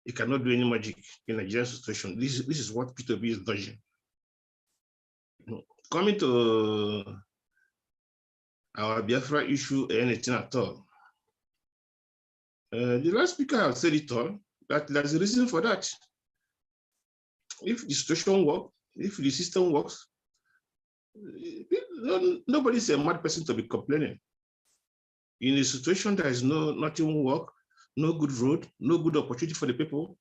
he cannot do any magic in Nigerian situation. This is what Peter B is dodging. Coming to our Biafra issue, anything at all. The last speaker has said it all, that there's a reason for that. If the situation works, if the system works, nobody's a mad person to be complaining. In a situation that is nothing work, no good road, no good opportunity for the people,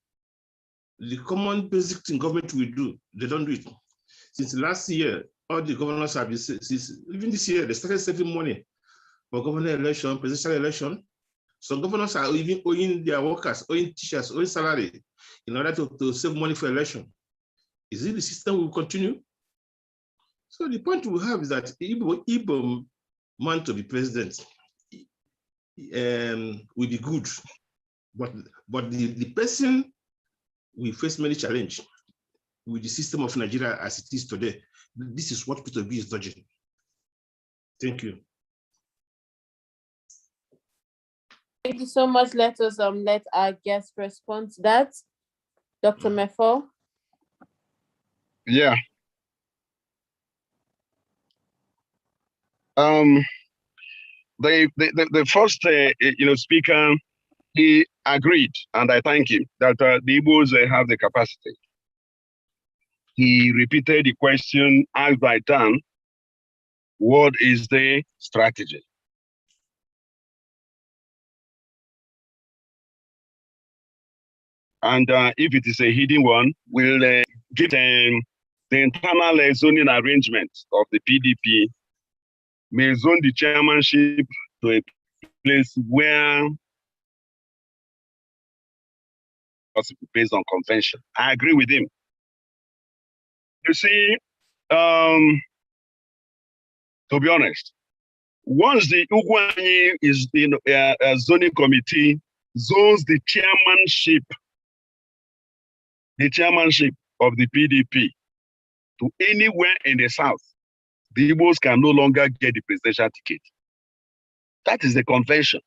the common basic thing government will do, they don't do it. Since last year, all the governors have been, even this year, they started saving money for governor election, presidential election. Some governors are even owing their workers, owing teachers, owing salary in order to save money for election. Is it the system will continue? So the point we have is that Igbo man to be president will be good, but the person will face many challenges with the system of Nigeria as it is today. This is what Peter B is dodging. Thank you. Thank you so much. Let us let our guest respond to that. Dr. Mefo. Yeah. The first speaker, he agreed, and I thank him, that the Igbos have the capacity. He repeated the question asked by Dan, what is the strategy? And if it is a hidden one, we'll give the internal zoning arrangement of the PDP, may zone the chairmanship to a place where, based on convention. I agree with him. You see, to be honest, once the Ugwani is in zoning committee zones the chairmanship of the PDP to anywhere in the South, the Igbos can no longer get the presidential ticket. That is the convention.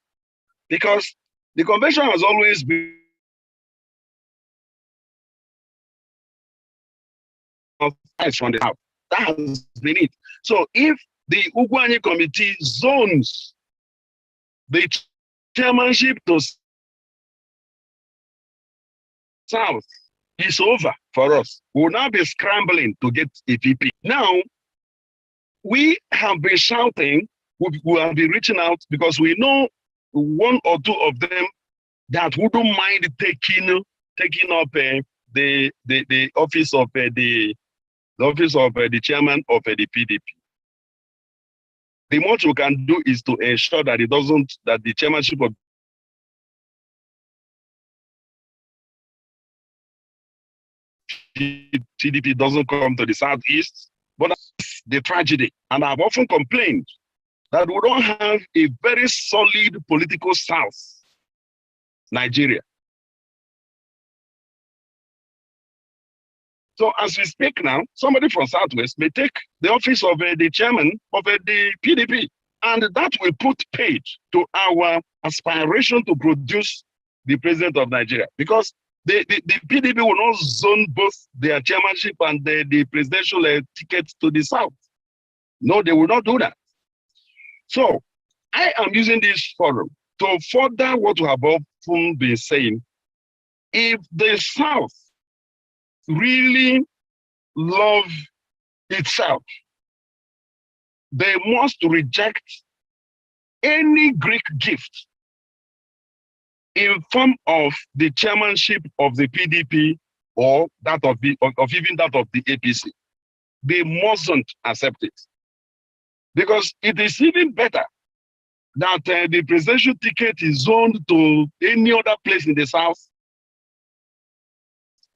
Because the convention has always been from the South. That has been it. So if the Ugwani committee zones the chairmanship to South, it's over for us. We will now be scrambling to get a VP. Now, we have been shouting, we have been reaching out because we know one or two of them that wouldn't mind taking up the office of the office of the chairman of the PDP. The most we can do is to ensure that that the chairmanship of PDP doesn't come to the Southeast. But that's the tragedy. And I've often complained that we don't have a very solid political South, Nigeria. So as we speak now, somebody from Southwest may take the office of the chairman of the PDP, and that will put paid to our aspiration to produce the president of Nigeria. Because the PDP will not zone both their chairmanship and the presidential tickets to the South. No, they will not do that. So I am using this forum to further what we have often been saying. If the South really love itself, they must reject any Greek gift in form of the chairmanship of the PDP or that of even that of the APC. They mustn't accept it. Because it is even better that the presidential ticket is zoned to any other place in the South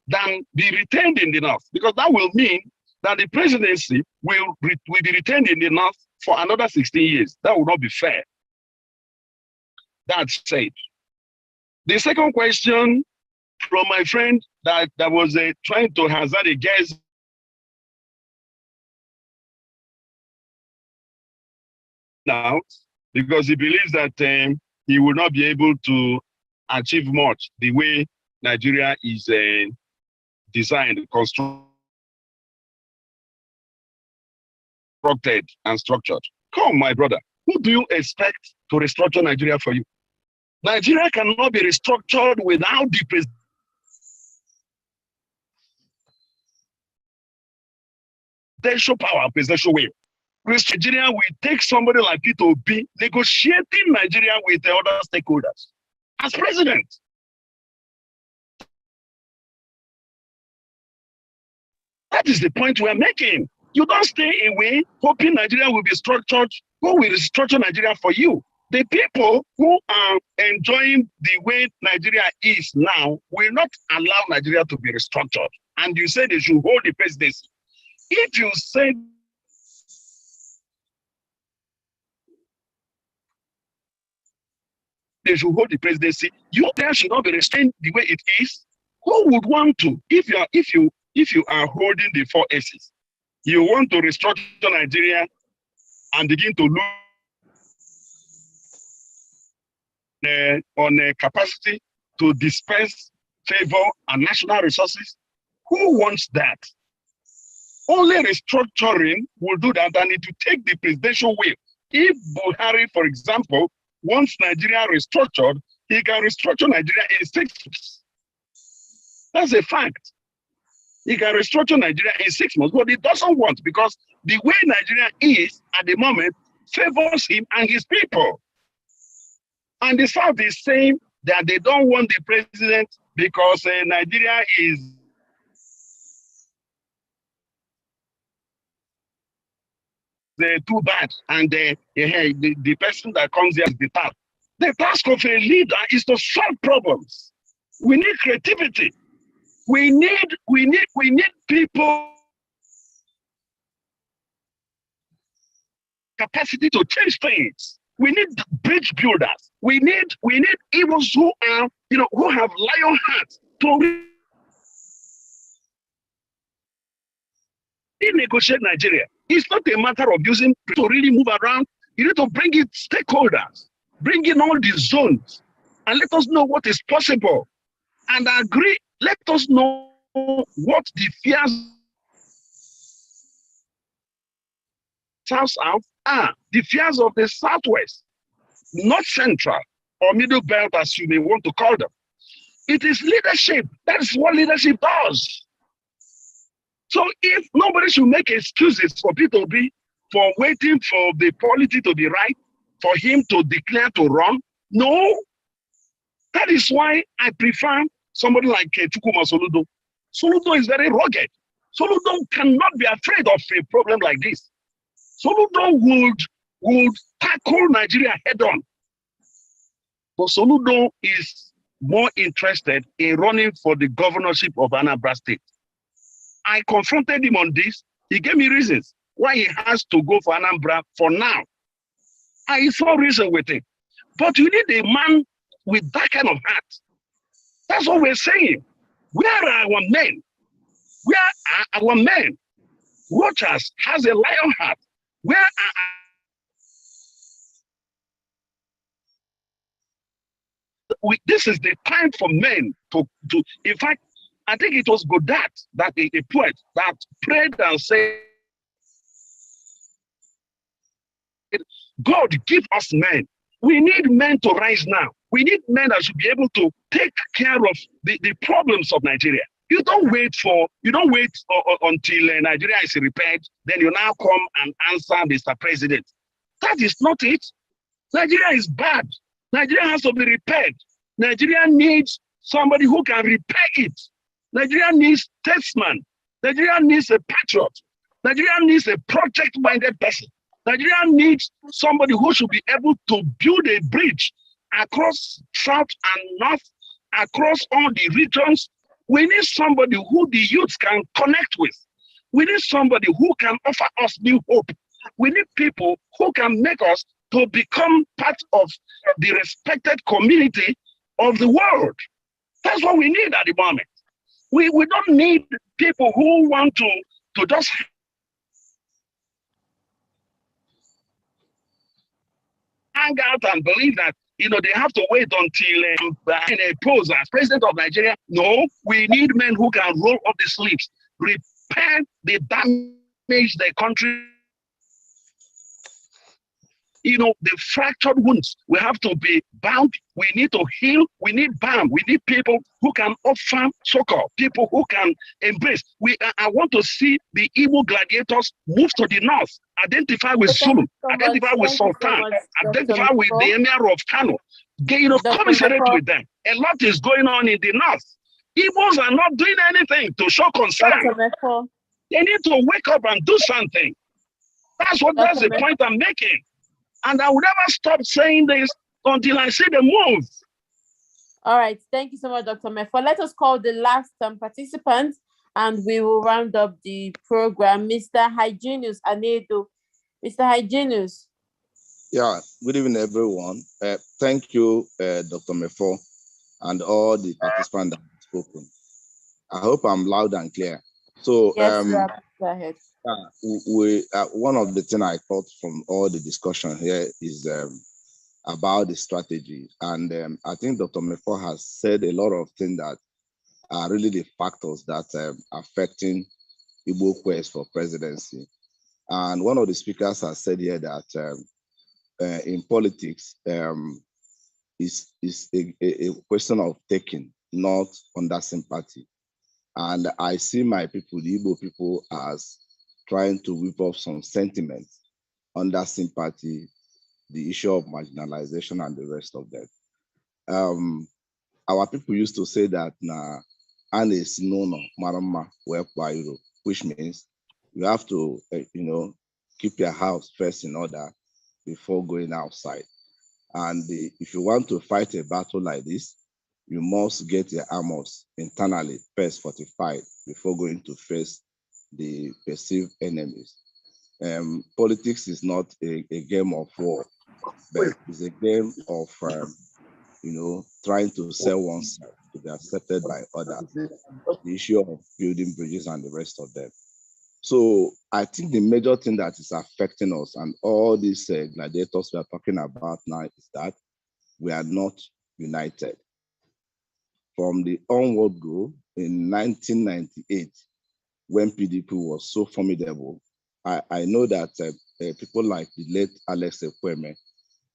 than be retained in the North. Because that will mean that the presidency will be retained in the North for another 16 years. That will not be fair. That's said. The second question from my friend that was trying to hazard a guess now because he believes that he will not be able to achieve much the way Nigeria is designed, constructed, and structured. Come, my brother, who do you expect to restructure Nigeria for you? Nigeria cannot be restructured without the presidential power, presidential will. Nigeria will take somebody like Peter Obi negotiating Nigeria with the other stakeholders as president. That is the point we're making. You don't stay away hoping Nigeria will be structured. Who will restructure Nigeria for you? The people who are enjoying the way Nigeria is now will not allow Nigeria to be restructured. And you say they should hold the presidency. If you say they should hold the presidency, you there should not be restrained the way it is. Who would want to? If you are holding the 4 S's, you want to restructure Nigeria and begin to lose on a capacity to dispense favor and national resources. Who wants that? Only restructuring will do that, and it will take the presidential will. If Buhari, for example, wants Nigeria restructured, he can restructure Nigeria in 6 months. That's a fact. He can restructure Nigeria in 6 months, but he doesn't want, because the way Nigeria is at the moment favors him and his people. And the South is saying that they don't want the president because Nigeria is too bad, and the person that comes here is the task. The task of a leader is to solve problems. We need creativity. We need people capacity to change things. We need bridge builders. We need evils who are, who have lion hearts to renegotiate Nigeria. It's not a matter of using to really move around. You need to bring in stakeholders, bring in all the zones, and let us know what is possible. And agree, let us know what the fears South are, the fears of the Southwest, not Central or Middle Belt, as you may want to call them. It is leadership. That is what leadership does. So if nobody should make excuses for P2B for waiting for the polity to be right, for him to declare to run, no. That is why I prefer somebody like Chukwuma Soludo. Soludo is very rugged. Soludo cannot be afraid of a problem like this. Soludo would tackle Nigeria head on. But Soludo is more interested in running for the governorship of Anambra State. I confronted him on this. He gave me reasons why he has to go for Anambra for now. I saw reason with it. But you need a man with that kind of heart. That's what we're saying. Where are our men? Where are our men? Watchers has a lion heart. Where are this is the time for men to in fact, I think it was Godard, that a poet, that prayed and said, God, give us men. We need men to rise now. We need men that should be able to take care of the problems of Nigeria. You don't wait until Nigeria is repaired, then you now come and answer Mr. President. That is not it. Nigeria is bad. Nigeria has to be repaired. Nigeria needs somebody who can repair it. Nigeria needs statesman. Nigeria needs a patriot. Nigeria needs a project-minded person. Nigeria needs somebody who should be able to build a bridge across South and North, across all the regions. We need somebody who the youth can connect with. We need somebody who can offer us new hope. We need people who can make us to become part of the respected community of the world. That's what we need at the moment. We don't need people who want to just hang out and believe that they have to wait until in a pose as president of Nigeria. No, we need men who can roll up the sleeves, repair the damage the country. The fractured wounds, we have to be bound. We need to heal. We need balm. We need people who can offer succor, people who can embrace. I want to see the Igbo gladiators move to the north, identify with Zulu, identify with Sultan, identify with the Emir of Kano, commiserate with them. A lot is going on in the north. Igbos are not doing anything to show concern. They need to wake up and do something. That's the point I'm making. And I will never stop saying this until I see the move. All right. Thank you so much, Dr. Mefo. Let us call the last participant and we will round up the program. Mr. Hygienus Anedo. Mr. Hygienus. Yeah, good evening, everyone. Thank you, Dr. Mefo, and all the participants that have spoken. I hope I'm loud and clear. So, yes, go ahead. One of the things I thought from all the discussion here is about the strategy. And I think Dr. Mefo has said a lot of things that are really the factors that are affecting Igbo quest for presidency. And one of the speakers has said here that in politics, is a question of taking, not under sympathy. And I see my people, the Igbo people, as trying to whip up some sentiments under sympathy, the issue of marginalization and the rest of them. Our people used to say that na anes nono marama wepwairo, which means you have to, keep your house first in order before going outside. And if you want to fight a battle like this, you must get your armors internally first fortified before going to face the perceived enemies. Politics is not a game of war, but it's a game of, trying to sell oneself to be accepted by others. The issue of building bridges and the rest of them. So I think the major thing that is affecting us and all these gladiators we are talking about now is that we are not united. From the onward go in 1998, when PDP was so formidable, I know that people like the late Alex Ekweme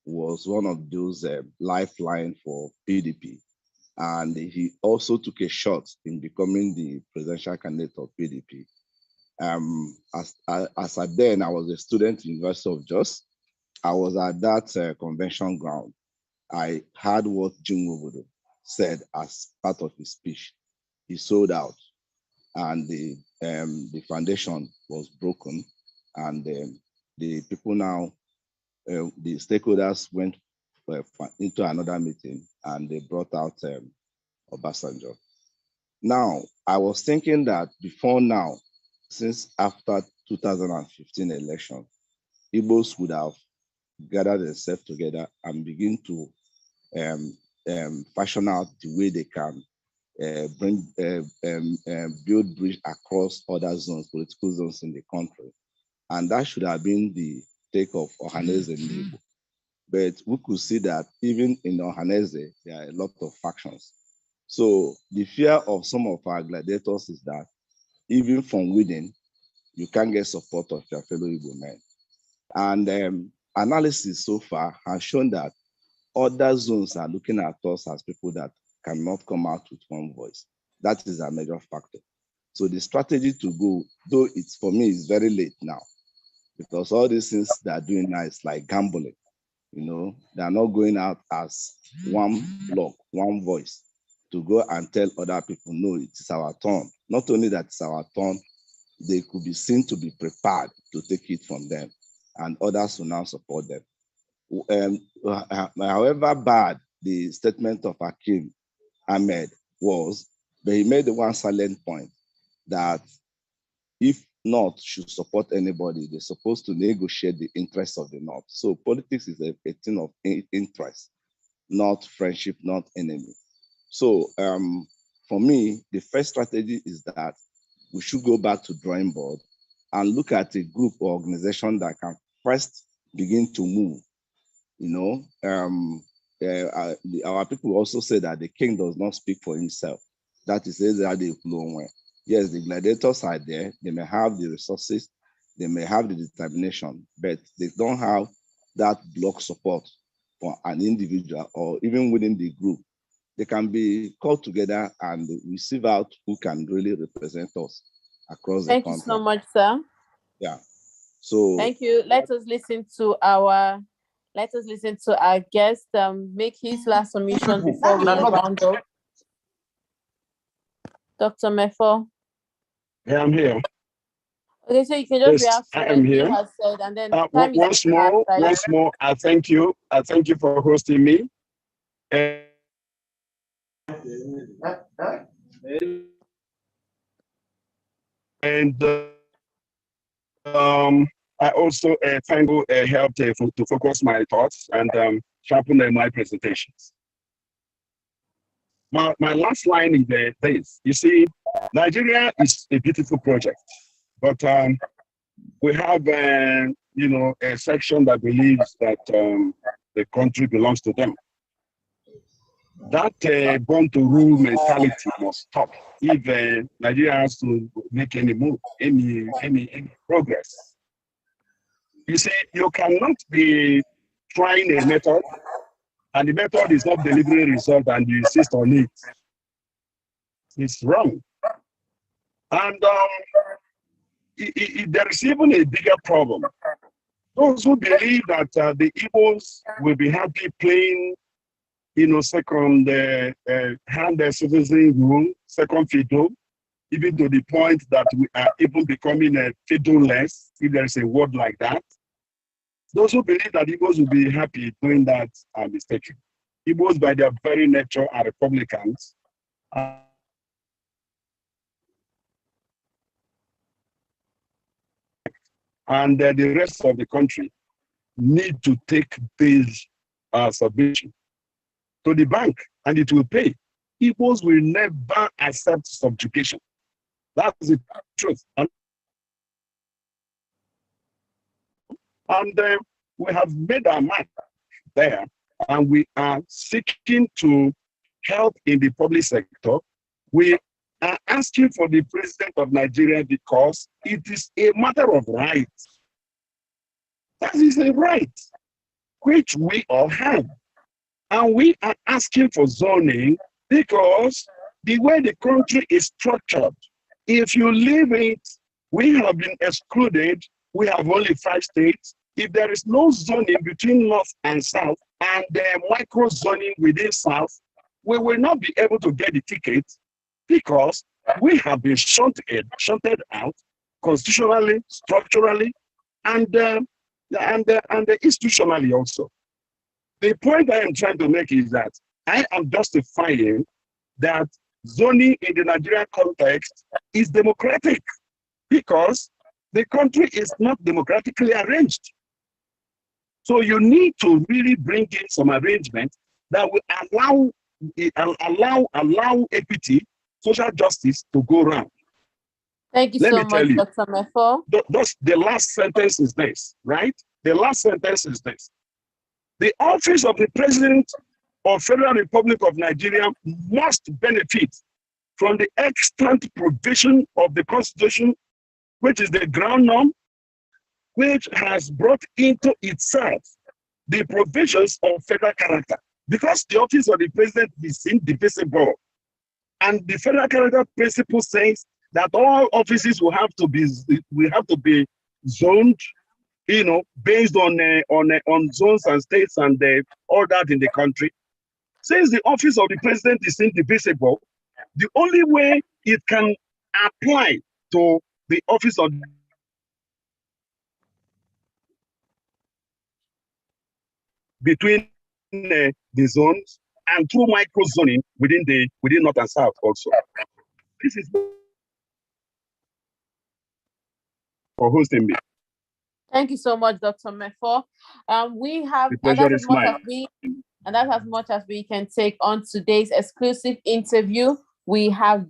was one of those lifeline for PDP. And he also took a shot in becoming the presidential candidate of PDP. As at then, I was a student at University of Jos. I was at that convention ground. I heard what Jim Wobodo said as part of his speech. He sold out, and the foundation was broken, and the people now, the stakeholders went into another meeting, and they brought out Obasanjo. Now, I was thinking that before now, since after 2015 election, Igbos would have gathered themselves together and begin to fashion out the way they can build bridge across other zones, political zones in the country. And that should have been the take of Ohaneze and Igbo. But we could see that even in Ohaneze, there are a lot of factions. So the fear of some of our gladiators is that even from within, you can't get support of your fellow Igbo men. And analysis so far has shown that other zones are looking at us as people that cannot come out with one voice. That is a major factor. So the strategy to go, though it's for me, it's very late now, because all these things they are doing now is like gambling. They are not going out as one block, one voice to go and tell other people, no, it is our turn. Not only that it's our turn, they could be seen to be prepared to take it from them, and others will now support them. However bad the statement of Hakim Ahmed was, but he made the one silent point that if North should support anybody, they're supposed to negotiate the interests of the North. So politics is a thing of interest, not friendship, not enemy. So for me, the first strategy is that we should go back to drawing board and look at a group or organization that can first begin to move. Our people also say that the king does not speak for himself. That is the yes, the gladiators are there. They may have the resources, they may have the determination, but they don't have that block support for an individual or even within the group. They can be called together and receive out who can really represent us across the country. Thank you so much, sir. Yeah. So thank you. Let us listen to our guest make his last submission before we round up. Dr. Mefo. Yeah, I'm here. Okay, so you can just react to what he has said, and then once more, I thank you. I thank you for hosting me. And I also thank you helped to focus my thoughts and sharpen my presentations. My last line is this. You see, Nigeria is a beautiful project, but we have a section that believes that the country belongs to them. That born to rule mentality must stop if Nigeria has to make any move, any progress. You see, you cannot be trying a method and the method is not delivering result and you insist on it. It's wrong. And there is even a bigger problem. Those who believe that the Igbos will be happy playing, second hand citizen rule, second fiddle, even to the point that we are even becoming a fiddle-less, if there is a word like that. Those who believe that Igbos will be happy doing that are mistaken. Igbos, by their very nature, are Republicans. And the rest of the country need to take this submission to the bank, and it will pay. Igbos will never accept subjugation. That's the truth. And we have made our mark there, and we are seeking to help in the public sector. We are asking for the president of Nigeria because it is a matter of right. That is a right which we all have. And we are asking for zoning because the way the country is structured, if you leave it, we have been excluded. We have only 5 states. If there is no zoning between north and south and the micro zoning within south, we will not be able to get the ticket because we have been shunted out constitutionally, structurally, and institutionally also. The point I am trying to make is that I am justifying that zoning in the Nigerian context is democratic because the country is not democratically arranged. So you need to really bring in some arrangement that will allow equity, social justice to go around. Thank you so much, Dr. Mefo. The last sentence is this, right? The last sentence is this. The office of the President of Federal Republic of Nigeria must benefit from the extant provision of the Constitution, which is the ground norm, which has brought into itself the provisions of federal character. Because the office of the President is indivisible, and the federal character principle says that all offices will have to be zoned, based on zones and states and all that in the country. Since the office of the President is indivisible, the only way it can apply to the office of between the zones and through micro zoning within north and south also. This is for hosting me. Thank you so much, Dr. Mefo. We have the pleasure is mine. And that's as much as we can take on today's exclusive interview. We have